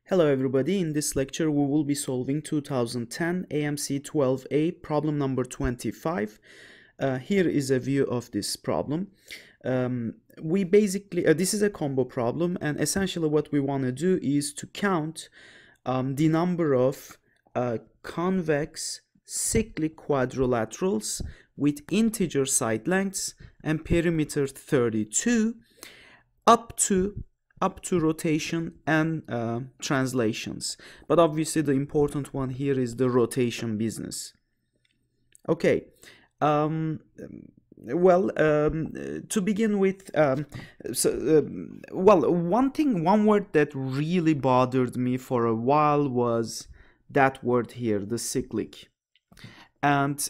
Hello everybody, in this lecture we will be solving 2010 AMC 12A problem number 25. Here is a view of this problem. We basically, this is a combo problem, and essentially what we want to do is to count the number of convex cyclic quadrilaterals with integer side lengths and perimeter 32 up to rotation and translations. But obviously the important one here is the rotation business. Okay, to begin with, one word that really bothered me for a while was that word here, the cyclic. And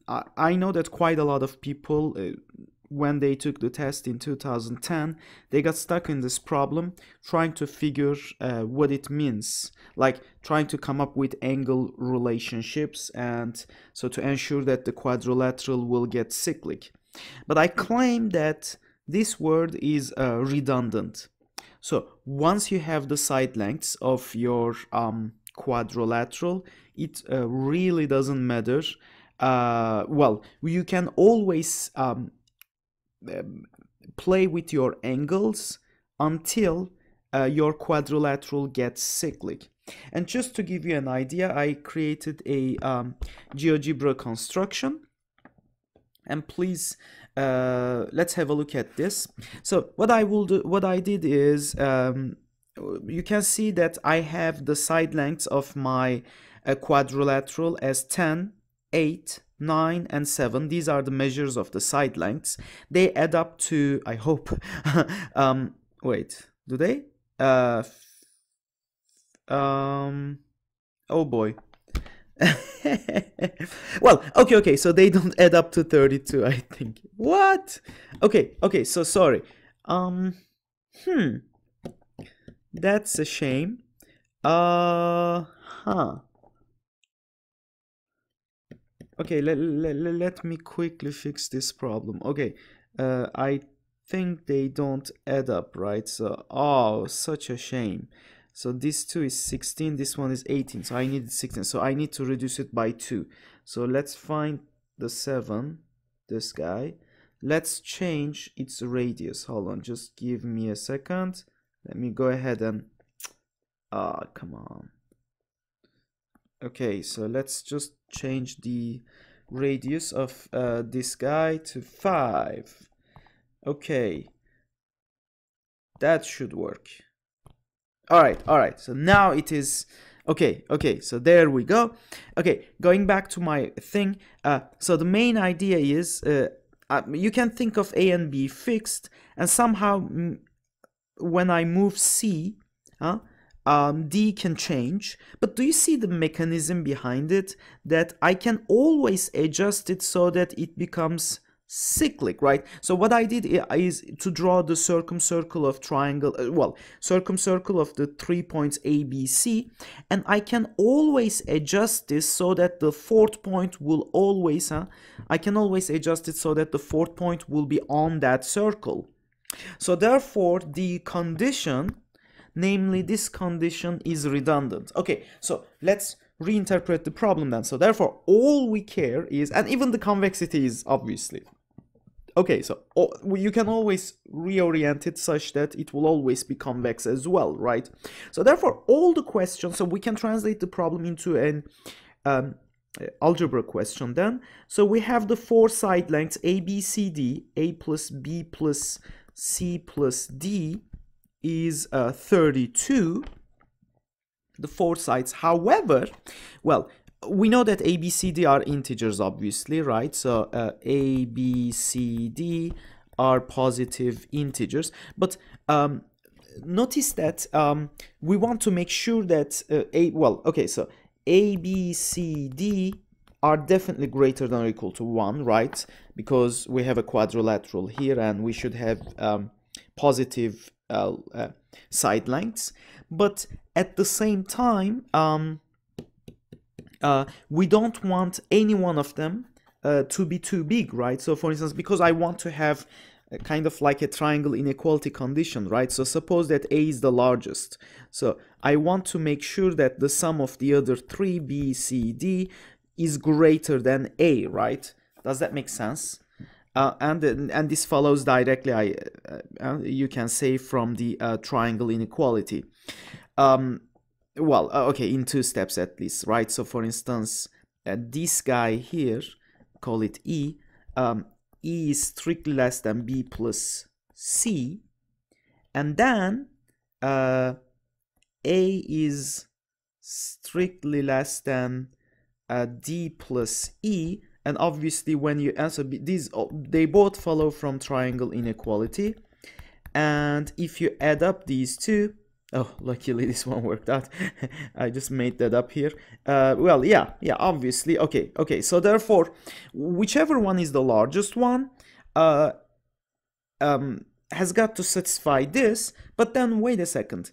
I know that quite a lot of people, when they took the test in 2010, they got stuck in this problem trying to figure what it means, like trying to come up with angle relationships, and so to ensure that the quadrilateral will get cyclic. But I claim that this word is redundant. So once you have the side lengths of your quadrilateral, it really doesn't matter. You can always play with your angles until your quadrilateral gets cyclic. And just to give you an idea, I created a GeoGebra construction, and please let's have a look at this. So what I did is, you can see that I have the side lengths of my quadrilateral as 10, 8, 9 and 7. These are the measures of the side lengths. They add up to, I hope, wait, do they? Oh boy. Well, okay, so they don't add up to 32, I think. What? Okay, so sorry. That's a shame. Okay, let me quickly fix this problem. Okay, I think they don't add up, right? So, oh, such a shame. So this 2 is 16, this one is 18, so I need 16, so I need to reduce it by 2. So let's find the 7, this guy. Let's change its radius. Hold on, just give me a second. Let me go ahead and, come on. Okay, so let's just change the radius of this guy to 5. Okay, that should work. All right, so now it is okay, so there we go. Okay, going back to my thing, so the main idea is you can think of A and B fixed, and somehow when I move C, D can change. But do you see the mechanism behind it? That I can always adjust it so that it becomes cyclic, right? So what I did is to draw the circumcircle of triangle, circumcircle of the 3 points A, B, C, and I can always adjust this so that the fourth point will always, I can always adjust it so that the fourth point will be on that circle. So therefore the condition, namely this condition, is redundant. Okay, so let's reinterpret the problem then. So therefore all we care is, and even the convexity is obviously, okay, so you can always reorient it such that it will always be convex as well, right? So therefore all the questions, so we can translate the problem into an algebra question then. So we have the 4 side lengths A, B, C, D. A plus B plus C plus D is 32, the 4 sides. However, well, we know that A, B, C, D are integers, obviously, right? So A, B, C, D are positive integers. But notice that we want to make sure that so A, B, C, D are definitely greater than or equal to 1, right? Because we have a quadrilateral here and we should have positive side lengths. But at the same time, we don't want any one of them to be too big, right? So for instance, because I want to have kind of like a triangle inequality condition, right? So suppose that A is the largest. So I want to make sure that the sum of the other three, B, C, D, is greater than A, right? Does that make sense? And this follows directly, you can say, from the triangle inequality. Okay, in two steps at least, right? So for instance, this guy here, call it E, E is strictly less than B plus C, and then A is strictly less than D plus E, and obviously when you answer these, they both follow from triangle inequality, and if you add up these two, oh, luckily this one worked out. I just made that up here. Well, yeah, obviously. Okay. So therefore, whichever one is the largest one has got to satisfy this. But then wait a second.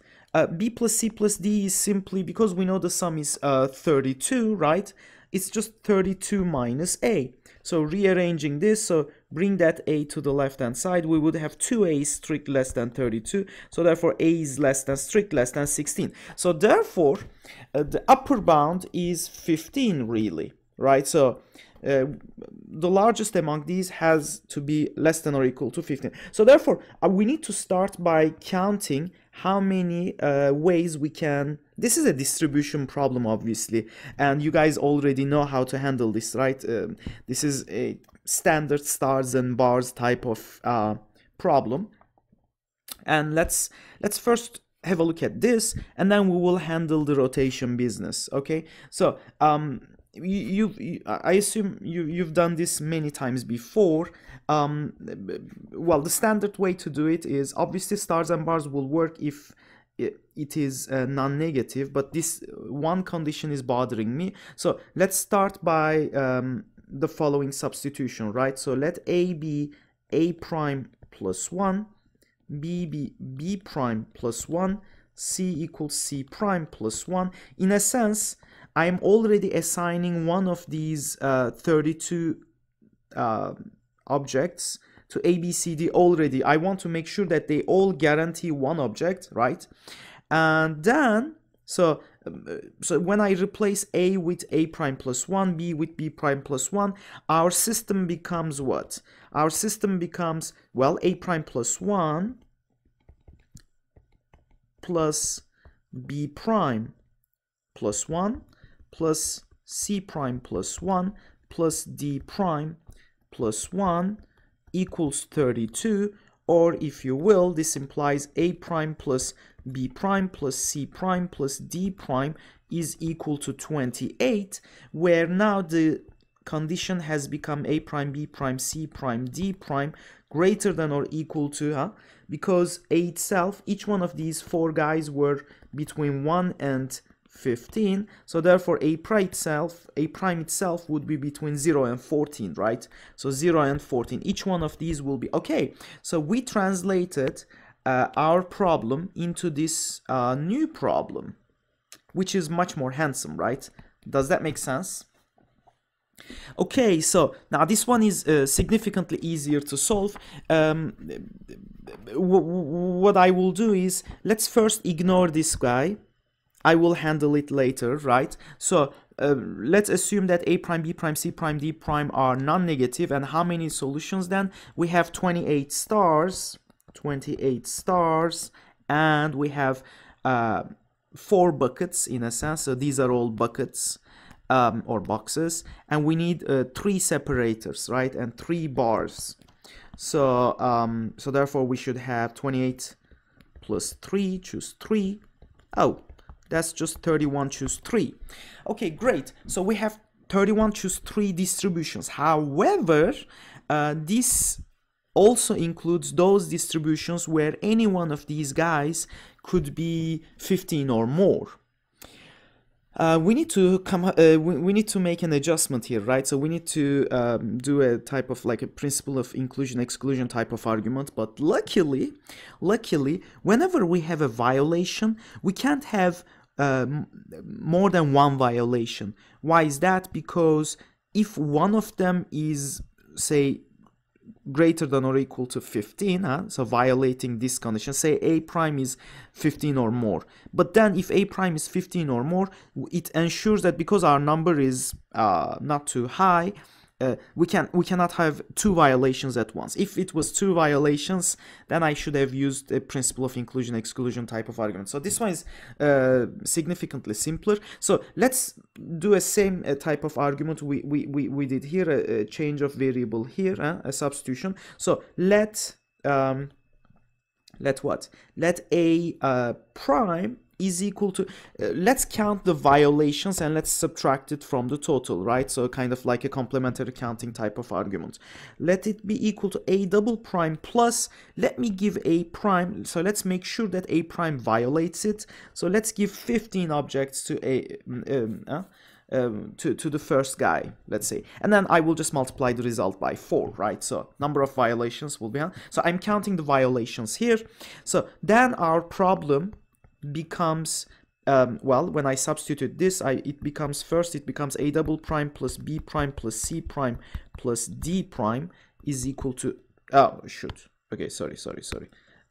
B plus C plus D is simply, because we know the sum is 32, right? It's just 32 minus A. So rearranging this, so bring that A to the left-hand side, we would have 2A strict less than 32. So therefore, A is less than strict less than 16. So therefore, the upper bound is 15, really, right? So the largest among these has to be less than or equal to 15. So therefore, we need to start by counting how many ways we can. This is a distribution problem, obviously, and you guys already know how to handle this, right? This is a standard stars and bars type of problem, and let's first have a look at this, and then we will handle the rotation business. Okay, so I assume you've done this many times before. Well, the standard way to do it is, obviously stars and bars will work if it is non-negative, but this one condition is bothering me. So let's start by the following substitution, right? So let A be A prime plus 1, B be B prime plus 1, C equals C prime plus 1. In a sense, I am already assigning one of these 32 objects to A, B, C, D already. I want to make sure that they all guarantee one object, right? And then, so when I replace A with A prime plus 1, B with B prime plus 1, our system becomes what? Our system becomes, well, A prime plus 1 plus B prime plus 1 plus C prime plus 1 plus D prime plus 1 equals 32, or if you will, this implies A prime plus B prime plus C prime plus D prime is equal to 28, where now the condition has become A prime, B prime, C prime, D prime greater than or equal to, because A itself, each one of these four guys were between 1 and 15, so therefore A prime itself would be between 0 and 14, right? So 0 and 14, each one of these will be okay. So we translated our problem into this new problem, which is much more handsome, right? Does that make sense? Okay, so now this one is significantly easier to solve. What I will do is, let's first ignore this guy. I will handle it later, right? So let's assume that A prime, B prime, C prime, D prime are non-negative. And how many solutions then? We have 28 stars, and we have 4 buckets in a sense. So these are all buckets or boxes, and we need 3 separators, right? And 3 bars. So so therefore we should have 28 plus 3, choose 3. Oh, that's just 31, choose 3. Okay, great. So we have 31, choose 3 distributions. However, this also includes those distributions where any one of these guys could be 15 or more. We need to make an adjustment here, right? So we need to do a type of like a principle of inclusion exclusion type of argument. But luckily, whenever we have a violation, we can't have more than one violation. Why is that? Because if one of them is, say, greater than or equal to 15, so violating this condition, say a prime is 15 or more. But then if a prime is 15 or more, it ensures that because our number is not too high, we cannot have two violations at once. If it was two violations, then I should have used a principle of inclusion exclusion type of argument. So this one is significantly simpler. So let's do a same type of argument we did here, a change of variable here, a substitution. So let what? Let a prime is equal to, let's count the violations and let's subtract it from the total, right? So kind of like a complementary counting type of argument. Let it be equal to a double prime plus, let me give a prime, so let's make sure that a prime violates it. So let's give 15 objects to a to the first guy, let's say, and then I will just multiply the result by 4, right? So number of violations will be, so I'm counting the violations here. So then our problem becomes, well, when I substitute this, it becomes, first it becomes a double prime plus b prime plus c prime plus d prime is equal to, oh shoot, okay, sorry,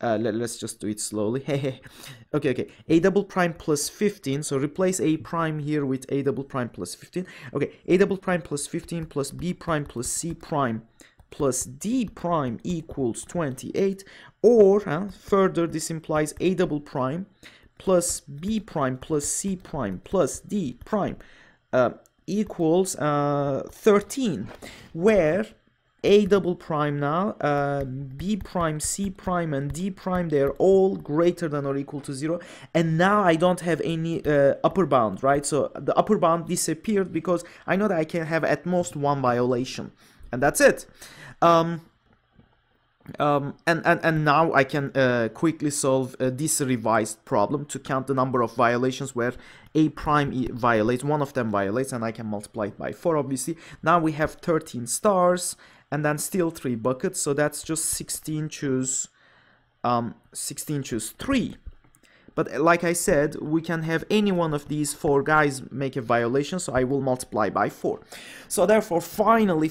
let's just do it slowly. okay, a double prime plus 15, so replace a prime here with a double prime plus 15. Okay, a double prime plus 15 plus b prime plus c prime plus d prime equals 28, or further this implies a double prime plus b prime plus c prime plus d prime equals 13, where a double prime now, b prime, c prime and d prime, they're all greater than or equal to 0, and now I don't have any upper bound, right? So the upper bound disappeared because I know that I can have at most one violation, and that's it. And now I can quickly solve this revised problem to count the number of violations where a prime violates, one of them violates, and I can multiply it by 4, obviously. Now we have 13 stars and then still 3 buckets, so that's just 16 choose 3. But like I said, we can have any one of these 4 guys make a violation, so I will multiply by 4. So therefore, finally,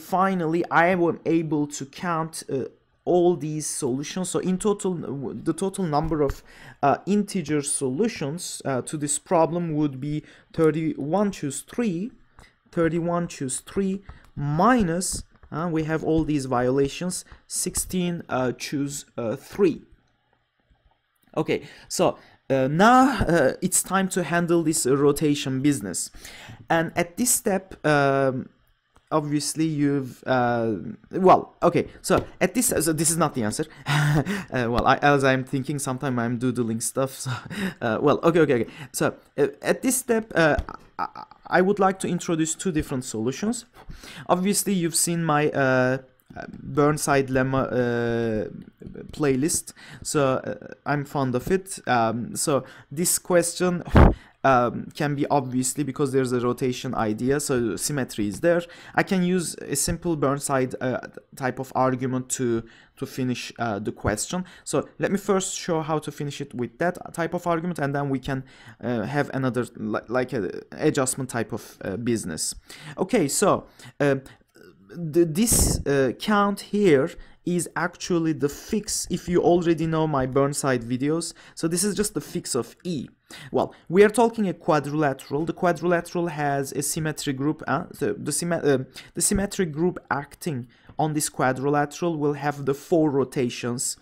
I am able to count all these solutions. So in total, the total number of integer solutions to this problem would be 31 choose 3 minus, we have all these violations, 16 choose 3. Okay, so now it's time to handle this rotation business, and at this step obviously you've well, okay, so at this, so this is not the answer. Well, as I'm thinking, sometimes I'm doodling stuff, so well, okay, so at this step I would like to introduce 2 different solutions. Obviously you've seen my Burnside Lemma playlist, so I'm fond of it. So this question can be, obviously, because there's a rotation idea, so symmetry is there. I can use a simple Burnside type of argument to finish the question. So let me first show how to finish it with that type of argument, and then we can have another like a adjustment type of business. Okay, so this count here is actually the fix, if you already know my Burnside videos. So this is just the fix of E. Well, we are talking a quadrilateral. The quadrilateral has a symmetry group. The symmetric group acting on this quadrilateral will have the 4 rotations.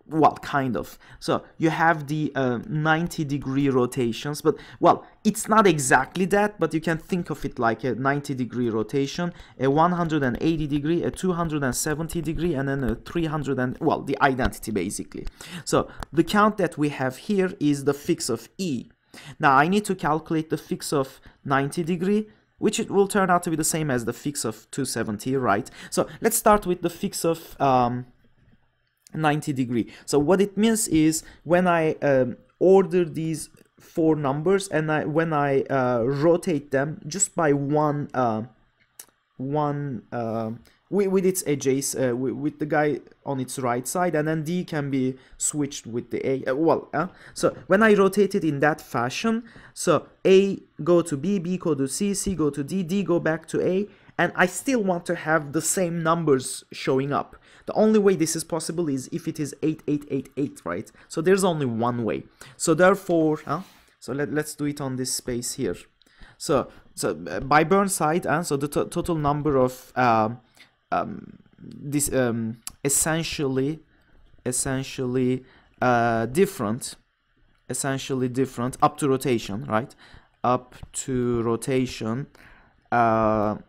Well, kind of. So you have the 90-degree rotations, but, well, it's not exactly that, but you can think of it like a 90-degree rotation, a 180-degree, a 270-degree, and then a 300, and, well, the identity basically. So the count that we have here is the fix of E. Now I need to calculate the fix of 90-degree, which it will turn out to be the same as the fix of 270, right? So let's start with the fix of 90-degree. So what it means is, when I order these 4 numbers and when I rotate them just by one with its edges, with the guy on its right side, and then D can be switched with the A. So when I rotate it in that fashion, so A go to B, B go to C, C go to D, D go back to A, and I still want to have the same numbers showing up. The only way this is possible is if it is 8888, right? So there's only one way. So therefore, so let's do it on this space here. So by Burnside, so the total number of this essentially different up to rotation, right? Up to rotation. What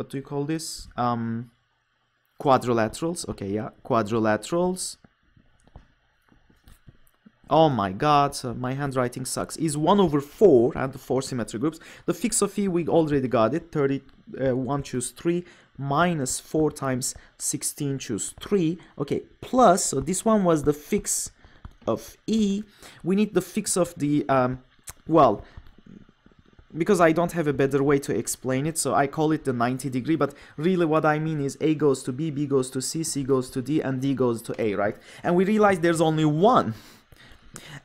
do you call this? Quadrilaterals. Okay, yeah, quadrilaterals. Oh my god, so my handwriting sucks. Is 1/4 and the 4 symmetric groups. The fix of E, we already got it. 31 choose 3 minus 4 times 16 choose 3. Okay, plus, so this one was the fix of E. We need the fix of the, well, because I don't have a better way to explain it, so I call it the 90 degree, but really what I mean is A goes to B, B goes to C, C goes to D, and D goes to A, right? And we realize there's only one.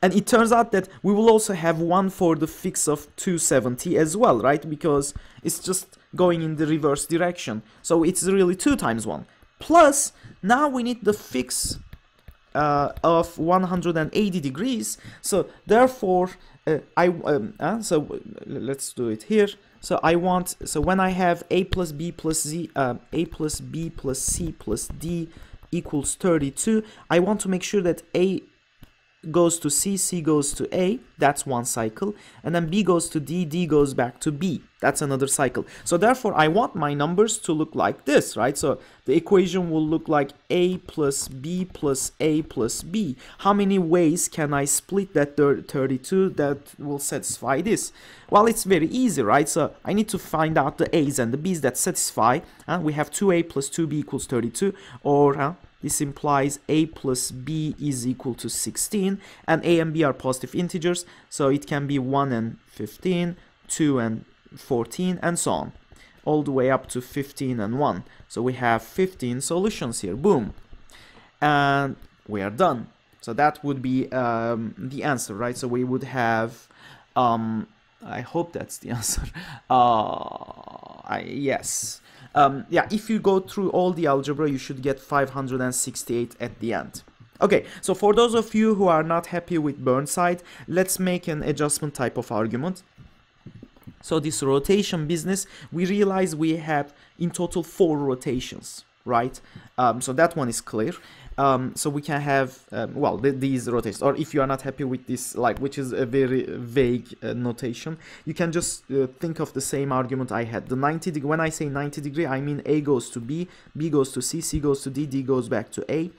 And it turns out that we will also have one for the fix of 270 as well, right? Because it's just going in the reverse direction. So it's really 2 times 1. Plus, now we need the fix of 180 degrees. So therefore, so let's do it here. So I want, so when I have A plus B plus Z, A plus B plus C plus D equals 32, I want to make sure that A goes to C, C goes to A, that's one cycle, and then B goes to D, D goes back to B, that's another cycle. So therefore I want my numbers to look like this, right? So the equation will look like A plus B plus A plus B. How many ways can I split that 32 that will satisfy this? Well, it's very easy, right? So I need to find out the A's and the B's that satisfy. We have 2A plus 2B equals 32, or this implies A plus B is equal to 16, and A and B are positive integers, so it can be 1 and 15, 2 and 14, and so on, all the way up to 15 and 1. So we have 15 solutions here, boom, and we are done. So that would be the answer, right? So we would have, I hope that's the answer, yes. Yeah, if you go through all the algebra, you should get 568 at the end. Okay, so for those of you who are not happy with Burnside, let's make an adjustment type of argument. So this rotation business, we realize we have in total 4 rotations, right? So that one is clear. So we can have, well, these rotations, or if you are not happy with this, like, which is a very vague notation, you can just think of the same argument I had. The 90 degree, when I say 90 degree, I mean A goes to B, B goes to C, C goes to D, D goes back to A.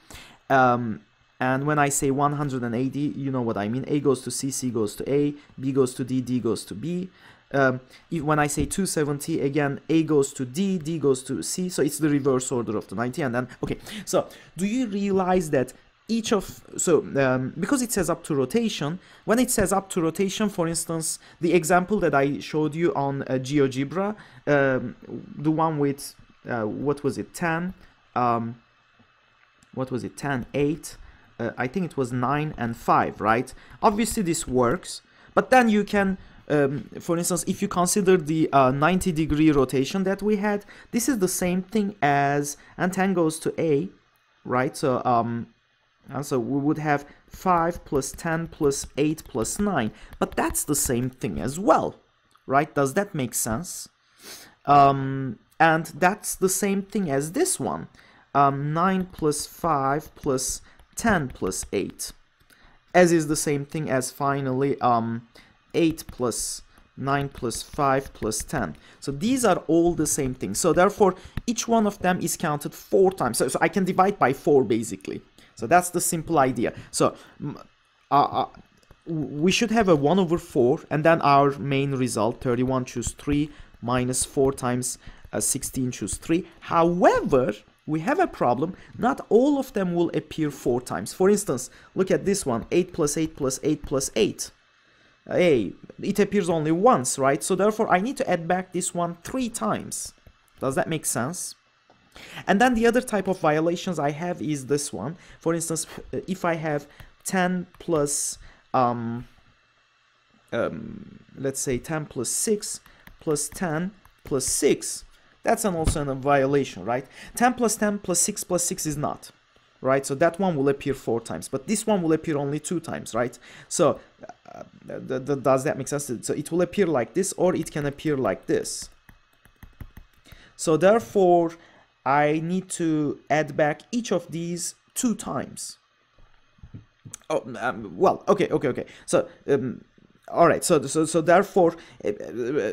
And when I say 180, you know what I mean. A goes to C, C goes to A, B goes to D, D goes to B. When I say 270, again, A goes to D, D goes to C, so it's the reverse order of the 90, and then, okay, so do you realize that each of, so because it says up to rotation, when it says up to rotation, for instance, the example that I showed you on GeoGebra, the one with, what was it, 10, what was it, 10, 8, I think it was 9 and 5, right? Obviously this works, but then you can, for instance, if you consider the 90 degree rotation that we had, this is the same thing as, and 10 goes to A, right? So so we would have 5 plus 10 plus 8 plus 9, but that's the same thing as well, right? Does that make sense? And that's the same thing as this one, 9 plus 5 plus 10 plus 8, as is the same thing as finally 8 plus 9 plus 5 plus 10. So these are all the same thing. So therefore, each one of them is counted 4 times. So I can divide by 4 basically. So that's the simple idea. So we should have a 1/4, and then our main result, 31 choose 3 minus 4 times 16 choose 3. However, we have a problem. Not all of them will appear 4 times. For instance, look at this one, 8 plus 8 plus 8 plus 8. Hey, it appears only once, right? So therefore, I need to add back this one 3 times. Does that make sense? And then the other type of violations I have is this one. For instance, if I have 10 plus, let's say 10 plus 6 plus 10 plus 6, that's also a violation, right? 10 plus 10 plus 6 plus 6 is not, right? So that one will appear 4 times, but this one will appear only 2 times, right? So does that make sense? So it will appear like this, or it can appear like this. So therefore, I need to add back each of these 2 times. Oh, well, okay. So, all right. So therefore,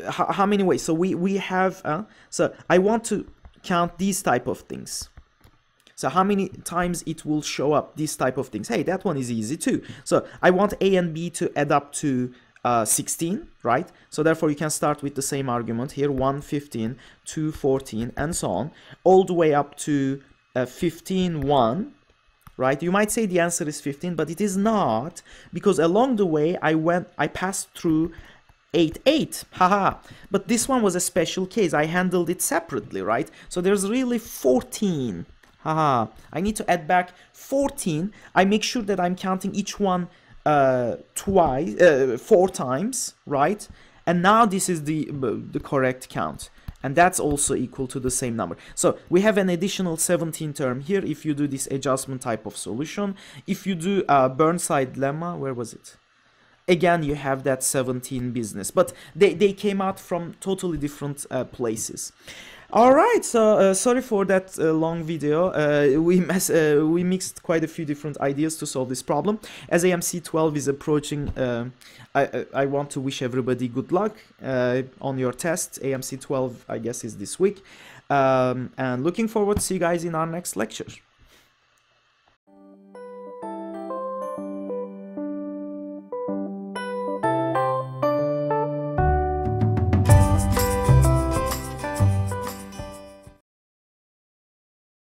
how many ways? So we have. So I want to count these type of things. So how many times it will show up these type of things? Hey, that one is easy too. So I want A and B to add up to 16, right? So therefore you can start with the same argument here, 1, 15, 2, 14, and so on, all the way up to 15, 1, right? You might say the answer is 15, but it is not, because along the way I passed through 8, 8, haha. But this one was a special case. I handled it separately, right? So there's really 14. Haha, I need to add back 14. I make sure that I'm counting each one 4 times, right? And now this is the correct count, and that's also equal to the same number. So we have an additional 17 term here if you do this adjustment type of solution. If you do Burnside lemma, where was it? Again, you have that 17 business, but they came out from totally different places. All right, so sorry for that long video. We mixed quite a few different ideas to solve this problem. As AMC 12 is approaching, I want to wish everybody good luck on your test. AMC 12, I guess, is this week. And looking forward to see you guys in our next lecture.